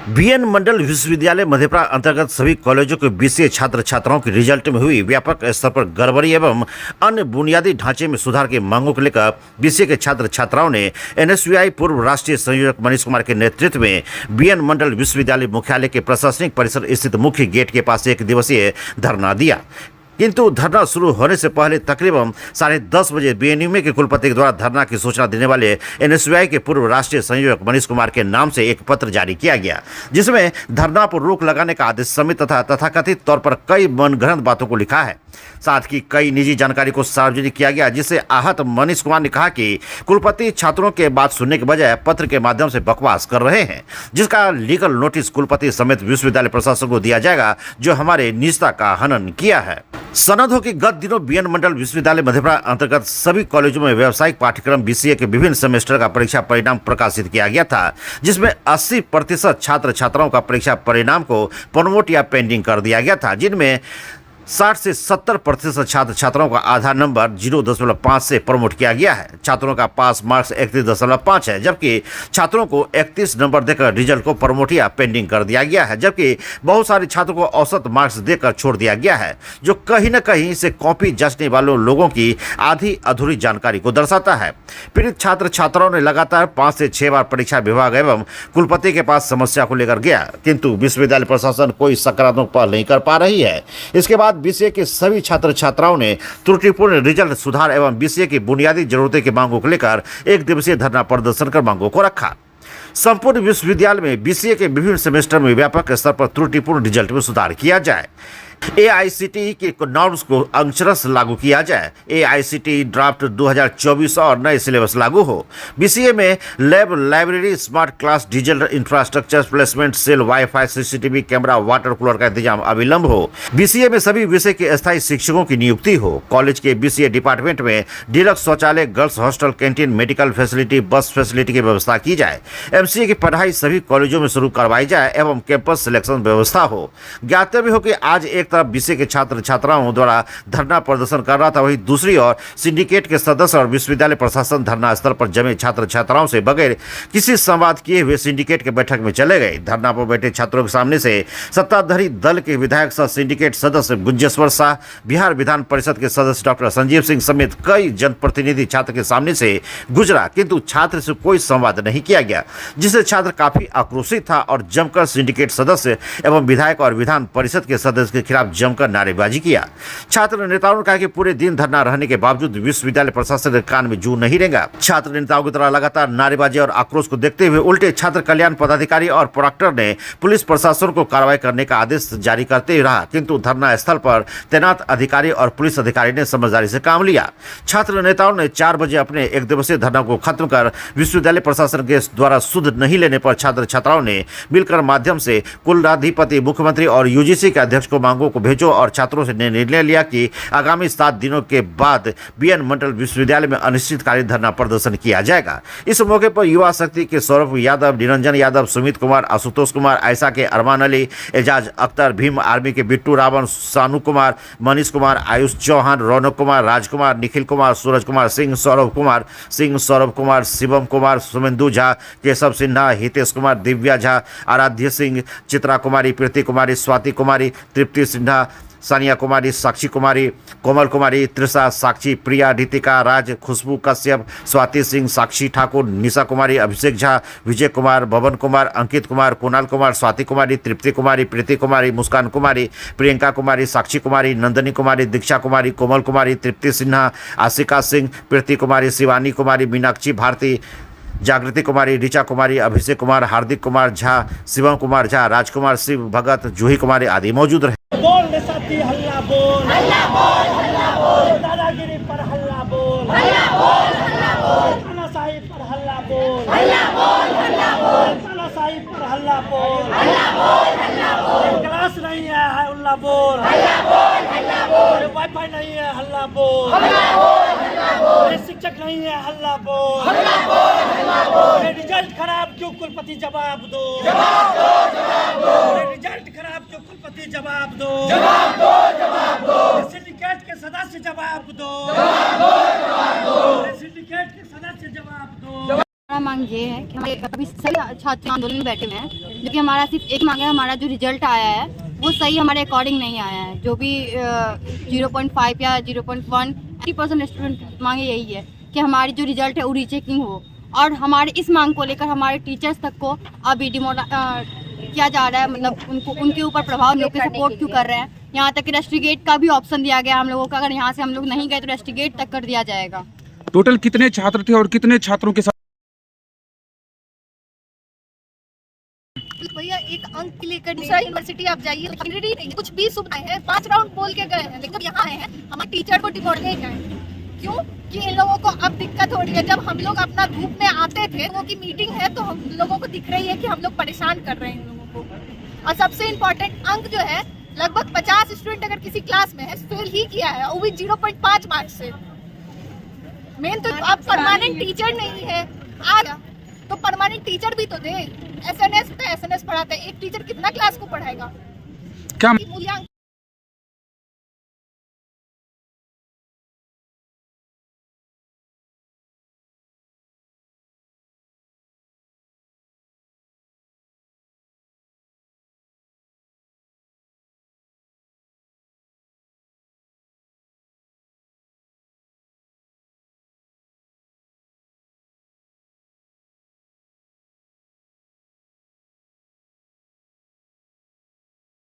BN मंडल विश्वविद्यालय मधेपुरा अंतर्गत सभी कॉलेजों के बीसीए छात्र छात्राओं की रिजल्ट में हुई व्यापक स्तर पर गड़बड़ी एवं अन्य बुनियादी ढांचे में सुधार की मांगों को लेकर बीसीए के छात्र छात्राओं ने एनएसयूआई पूर्व राष्ट्रीय संयोजक मनीष कुमार के नेतृत्व में बीएन मंडल विश्वविद्यालय मुख्यालय के प्रशासनिक परिसर स्थित मुख्य गेट के पास एक दिवसीय धरना दिया। किंतु धरना शुरू होने से पहले तकरीबन 10:30 बजे बीएनयू के कुलपति के द्वारा धरना की सूचना देने वाले एनएसयूआई के पूर्व राष्ट्रीय संयोजक मनीष कुमार के नाम से एक पत्र जारी किया गया, जिसमें धरना पर रोक लगाने का आदेश समेत तथा तथाकथित तौर पर कई मनगढ़ंत बातों को लिखा है। साथ ही कई निजी जानकारी को सार्वजनिक किया गया, जिससे आहत मनीष कुमार ने कहा कि कुलपति छात्रों के बात सुनने के बजाय पत्र के माध्यम से बकवास कर रहे हैं, जिसका लीगल नोटिस कुलपति समेत विश्वविद्यालय प्रशासन को दिया जाएगा, जो हमारे निजता का हनन किया है। सनद हो कि गत दिनों बीएन मंडल विश्वविद्यालय मधेपुरा अंतर्गत सभी कॉलेजों में व्यावसायिक पाठ्यक्रम बीसीए के विभिन्न सेमेस्टर का परीक्षा परिणाम प्रकाशित किया गया था, जिसमें 80% छात्र छात्राओं का परीक्षा परिणाम को प्रमोट या पेंडिंग कर दिया गया था, जिनमें 60 से 70% छात्र छात्राओं का आधार नंबर 0.5 से प्रमोट किया गया है। छात्रों का पास मार्क्स 31.5 है, जबकि छात्रों को 31 नंबर देकर रिजल्ट को प्रमोट या पेंडिंग कर दिया गया है, जबकि बहुत सारे छात्रों को औसत मार्क्स देकर छोड़ दिया गया है, जो कहीं न कहीं से कॉपी जांचने वालों लोगों की आधी अधूरी जानकारी को दर्शाता है। पीड़ित छात्र छात्राओं ने लगातार 5 से 6 बार परीक्षा विभाग एवं कुलपति के पास समस्या को लेकर गया, किंतु विश्वविद्यालय प्रशासन कोई सकारात्मक पहल नहीं कर पा रही है। इसके बाद बीसीए के सभी छात्र छात्राओं ने त्रुटिपूर्ण रिजल्ट सुधार एवं बीसीए की बुनियादी जरूरतों की मांगों को लेकर एक दिवसीय धरना प्रदर्शन कर मांगों को रखा। संपूर्ण विश्वविद्यालय में बीसीए के विभिन्न सेमेस्टर में व्यापक स्तर पर त्रुटिपूर्ण रिजल्ट में सुधार किया जाए, एआईसीटीई के नॉर्म्स को अक्षरशः लागू किया जाए, एआईसीटीई ड्राफ्ट 2024 और नए सिलेबस लागू हो, बीसीए में lab library smart class digital infrastructure placement cell WiFi CCTV camera water cooler का इंतजाम अविलंब हो, बीसीए में सभी विषय के अस्थायी शिक्षकों की नियुक्ति हो, कॉलेज के बीसीए डिपार्टमेंट में डीलक्स शौचालय girls hostel canteen medical facility बस फैसिलिटी की व्यवस्था की जाए, एमसीए की पढ़ाई सभी कॉलेजों में शुरू करवाई जाए एवं कैंपस सिलेक्शन व्यवस्था हो। ज्ञातव्य हो कि आज एक तरफ बीसीए के छात्र छात्राओं द्वारा धरना प्रदर्शन कर रहा था, वहीं दूसरी ओर सिंडिकेट के सदस्य और विश्वविद्यालय प्रशासन धरना स्थल पर जमे छात्र छात्राओं से बगैर किसी संवाद किए हुए सिंडिकेट के बैठक में चले गए। धरना पर बैठे छात्रों के सामने से सत्ताधारी दल के विधायक सह सिंडिकेट सदस्य गुंजेश्वर शाह, बिहार विधान परिषद के सदस्य डॉक्टर संजीव सिंह समेत कई जनप्रतिनिधि छात्र के सामने से गुजरा, किंतु छात्र से कोई संवाद नहीं किया गया, जिससे छात्र काफी आक्रोशित था और जमकर सिंडिकेट सदस्य एवं विधायक और विधान परिषद के सदस्य के खिलाफ जमकर नारेबाजी किया। छात्र नेताओं ने कहा कि पूरे दिन धरना रहने के बावजूद विश्वविद्यालय प्रशासन के कान में जू नहीं रहेगा। छात्र नेताओं की तरह लगातार नारेबाजी और आक्रोश को देखते हुए उल्टे छात्र कल्याण पदाधिकारी और प्रोक्टर ने पुलिस प्रशासन को कार्रवाई करने का आदेश जारी करते रहा, किंतु धरना स्थल पर तैनात अधिकारी और पुलिस अधिकारी ने समझदारी से काम लिया। छात्र नेताओं ने 4 बजे अपने एक दिवसीय धरना को खत्म कर विश्वविद्यालय प्रशासन के द्वारा सुध नहीं लेने पर छात्र छात्राओं ने मिलकर माध्यम से कुलाधिपति मुख्यमंत्री और यूजीसी के अध्यक्ष को मांगों को भेजो और छात्रों से निर्णय लिया कि आगामी 7 दिनों के बाद बीएन मंडल विश्वविद्यालय में अनिश्चितकालीन धरना प्रदर्शन किया जाएगा। इस मौके पर युवा शक्ति के सौरभ यादव, निरंजन यादव, सुमित कुमार, आशुतोष कुमार, ऐसा के अरमान अली, एजाज अख्तर, भीम आर्मी के बिट्टू रावण, सानू कुमार, मनीष कुमार, आयुष चौहान, रौनक कुमार, राजकुमार, निखिल कुमार, सूरज कुमार सिंह, सौरभ कुमार, शिवम कुमार, सुमेंदु झा, केशव सिन्हा, हितेश कुमार, दिव्या झा, आराध्य सिंह, चित्रा कुमारी, प्रीति कुमारी, स्वाति कुमारी, तृप्ति सिन्हा, सानिया कुमारी, साक्षी कुमारी, कोमल कुमारी, त्रिषा, साक्षी, प्रिया, ऋतिका, राज, खुशबू कश्यप, स्वाति सिंह, साक्षी ठाकुर, निशा कुमारी, अभिषेक झा, विजय कुमार, भवन कुमार, अंकित कुमार, कुणाल कुमार, स्वाति कुमारी, तृप्ति कुमारी, प्रीति कुमारी, मुस्कान कुमारी, प्रियंका कुमारी, साक्षी कुमारी, नंदनी कुमारी, दीक्षा कुमारी, कोमल कुमारी, तृप्ति सिन्हा, आशिका सिंह, प्रीति कुमारी, शिवानी कुमारी, मीनाक्षी भारती, जागृति कुमारी, ऋचा कुमारी, अभिषेक कुमार, हार्दिक कुमार झा, शिवम कुमार झा, राजकुमार शिव भगत, जूही कुमारी आदि मौजूद रहे। बोल रे साथी हल्ला बोल, दादागिरी पर हल्ला बोल, तानाशाही पर हल्ला बोल, तानाशाही पर हल्ला बोल, क्लास नहीं है हल्ला बोल, वाईफाई नहीं है हल्ला बोल, शिक्षक नहीं है हल्ला बोल, रिजल्ट खराब क्यों कुलपति जवाब दो, रिजल्ट खराब क्यों कुलपति जवाब दो, सिंडिकेट के सदस्य जवाब दो, सिंडिकेट के सदस्य जवाब दो। मांग मांग ये है कि हमारे अभी सभी छात्र आंदोलन में बैठे हुए हैं, जो कि हमारा सिर्फ एक मांग है, हमारा जो रिजल्ट आया है वो सही हमारे अकॉर्डिंग नहीं आया है। जो भी 0.5 या 0.1 80% स्टूडेंट मांगे यही है कि हमारी जो रिजल्ट है वो रीचेकिंग हो, और हमारे इस मांग को लेकर हमारे टीचर्स तक को अभी किया जा रहा है, मतलब उनके ऊपर प्रभाव हम लोग के सपोर्ट क्यों कर रहे हैं। यहाँ तक कि रेस्ट्रिगेट का भी ऑप्शन दिया गया हम लोगों का, अगर यहाँ से हम लोग नहीं गए तो रेस्ट्रिगेट तक कर दिया जाएगा। टोटल कितने छात्र थे और कितने छात्रों के साथ? भैया एक अंक के लेकर दूसरा यूनिवर्सिटी आप जाइए, कुछ भी सुविधाएं हैं, 5 राउंड बोल के गए हैं, लेकिन यहाँ आए हैं हमारे टीचर को डिमोटिवेट गए। क्यों कि इन लोगों को अब दिक्कत हो रही है। जब हम लोग अपना धूप में आते थे, लोगों की मीटिंग है तो हम लोगों को दिख रही है कि हम लोग परेशान कर रहे हैं इन लोगों को। और सबसे इम्पोर्टेंट अंक जो है, लगभग 50 स्टूडेंट अगर किसी क्लास में है फेल ही किया है, वो भी 0.5 मार्क्स से। मेन तो आप परमानेंट टीचर नहीं है, आ तो परमानेंट टीचर भी तो दे। एसएनएस पे एसएनएस पढ़ाते हैं, एक टीचर कितना क्लास को पढ़ाएगा? क्या मूल्यांकन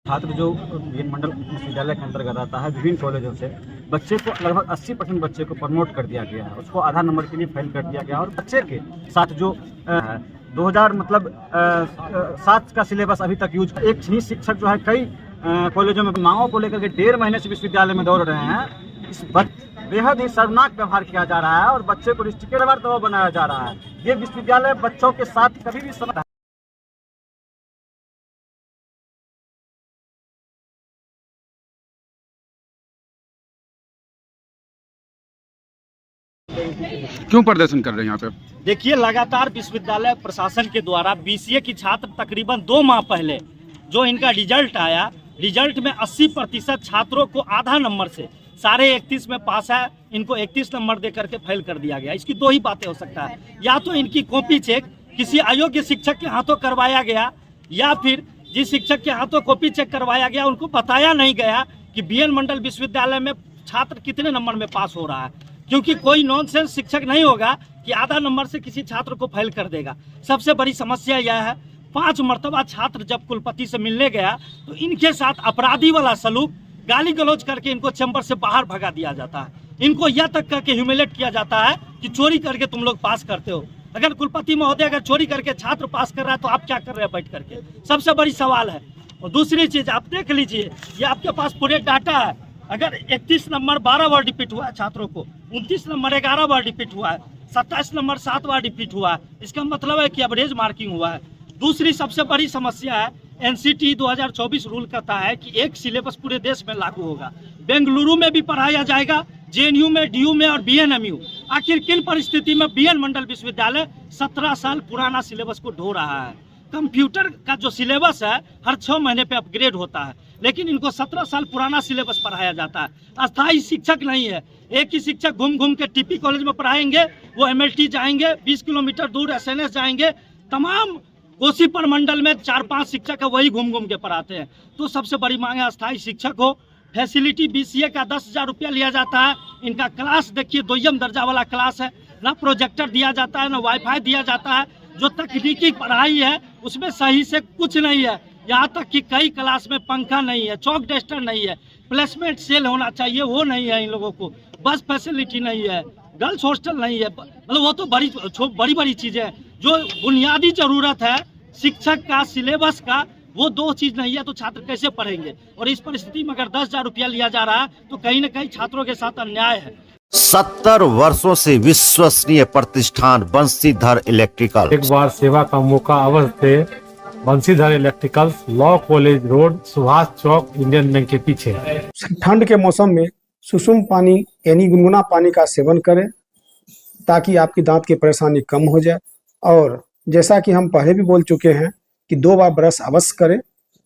छात्र जो बीएन मंडल विश्वविद्यालय के अंतर्गत आता है, विभिन्न कॉलेजों से बच्चे को लगभग 80% बच्चे को प्रमोट कर दिया गया है, उसको आधा नंबर के लिए फेल कर दिया गया। और बच्चे के साथ जो 2007 का सिलेबस अभी तक यूज, एक ही शिक्षक जो है कई कॉलेजों में मांगों को लेकर के 1.5 महीने से विश्वविद्यालय में दौड़ रहे हैं। इस बेहद ही शर्मनाक व्यवहार किया जा रहा है और बच्चे को रिस्ट्रिक्टेड दबाव बनाया जा रहा है। ये विश्वविद्यालय बच्चों के साथ कभी भी समय क्यों प्रदर्शन कर रहे हैं यहाँ पे? देखिए, लगातार विश्वविद्यालय प्रशासन के द्वारा बीसीए की छात्र तकरीबन 2 माह पहले जो इनका रिजल्ट आया, रिजल्ट में 80% छात्रों को आधा नंबर से, सारे 31 में पास है, इनको 31 नंबर दे करके फेल कर दिया गया। इसकी 2 ही बातें हो सकता है, या तो इनकी कॉपी चेक किसी अयोग्य शिक्षक के हाथों करवाया गया, या फिर जिस शिक्षक के हाथों कॉपी चेक करवाया गया उनको बताया नहीं गया कि बीएन मंडल विश्वविद्यालय में छात्र कितने नंबर में पास हो रहा है। क्योंकि कोई नॉनसेंस शिक्षक नहीं होगा कि आधा नंबर से किसी छात्र को फेल कर देगा। सबसे बड़ी समस्या यह है, 5 मरतबा छात्र जब कुलपति से मिलने गया तो इनके साथ अपराधी वाला सलूक, गाली गलौज करके इनको चैम्बर से बाहर भगा दिया जाता है। इनको यह तक करके ह्यूमिलेट किया जाता है कि चोरी करके तुम लोग पास करते हो। अगर कुलपति महोदय अगर चोरी करके छात्र पास कर रहा है तो आप क्या कर रहे हैं बैठ करके? सबसे बड़ी सवाल है। और दूसरी चीज़ आप देख लीजिए, ये आपके पास पूरे डाटा है। अगर 31 नंबर 12 बार रिपीट हुआ है छात्रों को, 29 नंबर 11 बार रिपीट हुआ है, 27 नंबर 7 बार रिपीट हुआ है, इसका मतलब है कि एवरेज मार्किंग हुआ है। दूसरी सबसे बड़ी समस्या है, एनसीटी 2024 रूल कहता है कि एक सिलेबस पूरे देश में लागू होगा। बेंगलुरु में भी पढ़ाया जाएगा, जेएनयू में, डीयू में और बीएनएमयू। आखिर किन परिस्थिति में बीएन मंडल विश्वविद्यालय 17 साल पुराना सिलेबस को ढो रहा है? कंप्यूटर का जो सिलेबस है हर 6 महीने पे अपग्रेड होता है, लेकिन इनको 17 साल पुराना सिलेबस पढ़ाया जाता है। अस्थायी शिक्षक नहीं है, एक ही शिक्षक घूम घूम के टीपी कॉलेज में पढ़ाएंगे, वो एमएलटी जाएंगे, 20 किलोमीटर दूर एसएनएस जाएंगे, तमाम कोसी प्रमंडल में 4-5 शिक्षक है, वही घूम घूम के पढ़ाते हैं। तो सबसे बड़ी मांग है अस्थायी शिक्षक हो। फैसिलिटी बीसीए का 10,000 रुपया लिया जाता है। इनका क्लास देखिए दोयम दर्जा वाला क्लास है, ना प्रोजेक्टर दिया जाता है, ना वाईफाई दिया जाता है। जो तकनीकी पढ़ाई है उसमें सही से कुछ नहीं है, यहाँ तक कि कई क्लास में पंखा नहीं है, चौक डस्टर नहीं है, प्लेसमेंट सेल होना चाहिए वो नहीं है इन लोगों को, बस फैसिलिटी नहीं है, गर्ल्स हॉस्टल नहीं है। मतलब वो तो बड़ी बड़ी चीज़ें हैं। जो बुनियादी ज़रूरत है शिक्षक का, सिलेबस का, वो 2 चीज़ नहीं है तो छात्र कैसे पढ़ेंगे? और इस परिस्थिति में अगर 10,000 रुपया लिया जा रहा है तो कहीं ना कहीं छात्रों के साथ अन्याय है। 70 वर्षों से विश्वसनीय प्रतिष्ठान बंसीधर इलेक्ट्रिकल। एक बार सेवा का मौका अवश्य दे। Bansidhar electricals, law college road, Subhash Chowk, Indian bank के पीछे। ठंड के मौसम में सुसुम पानी यानी गुनगुना पानी का सेवन करें ताकि आपकी दांत की परेशानी कम हो जाए। और जैसा कि हम पहले भी बोल चुके हैं कि 2 बार ब्रश अवश्य करें,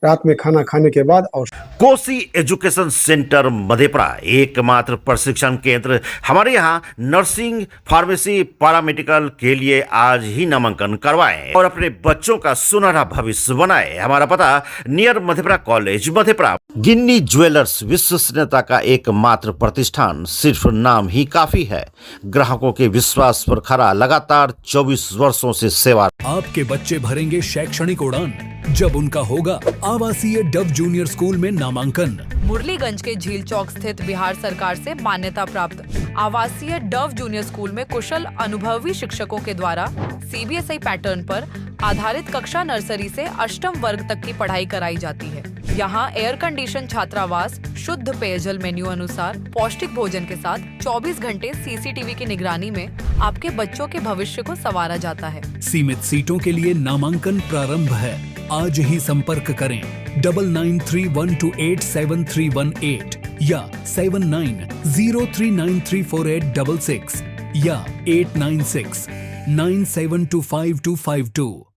रात में खाना खाने के बाद और कोसी एजुकेशन सेंटर मधेपुरा एकमात्र प्रशिक्षण केंद्र। हमारे यहाँ नर्सिंग, फार्मेसी, पैरामेडिकल के लिए आज ही नामांकन करवाएं और अपने बच्चों का सुनहरा भविष्य बनाएं। हमारा पता नियर मधेपुरा कॉलेज मधेपुरा। गिन्नी ज्वेलर्स विश्वसनीयता का एकमात्र प्रतिष्ठान, सिर्फ नाम ही काफी है। ग्राहकों के विश्वास पर खरा लगातार 24 वर्षों से सेवा। आपके बच्चे भरेंगे शैक्षणिक उड़ान जब उनका होगा आवासीय डव जूनियर स्कूल में नामांकन। मुरलीगंज के झील चौक स्थित बिहार सरकार से मान्यता प्राप्त आवासीय डव जूनियर स्कूल में कुशल अनुभवी शिक्षकों के द्वारा सीबीएसई पैटर्न पर आधारित कक्षा नर्सरी से अष्टम वर्ग तक की पढ़ाई कराई जाती है। यहाँ एयर कंडीशन छात्रावास, शुद्ध पेयजल मेन्यू अनुसार पौष्टिक भोजन के साथ 24 घंटे सीसीटीवी की निगरानी में आपके बच्चों के भविष्य को संवारा जाता है। सीमित सीटों के लिए नामांकन प्रारंभ है। आज ही संपर्क करें 9931287318 या 7903934866 या 8969725252।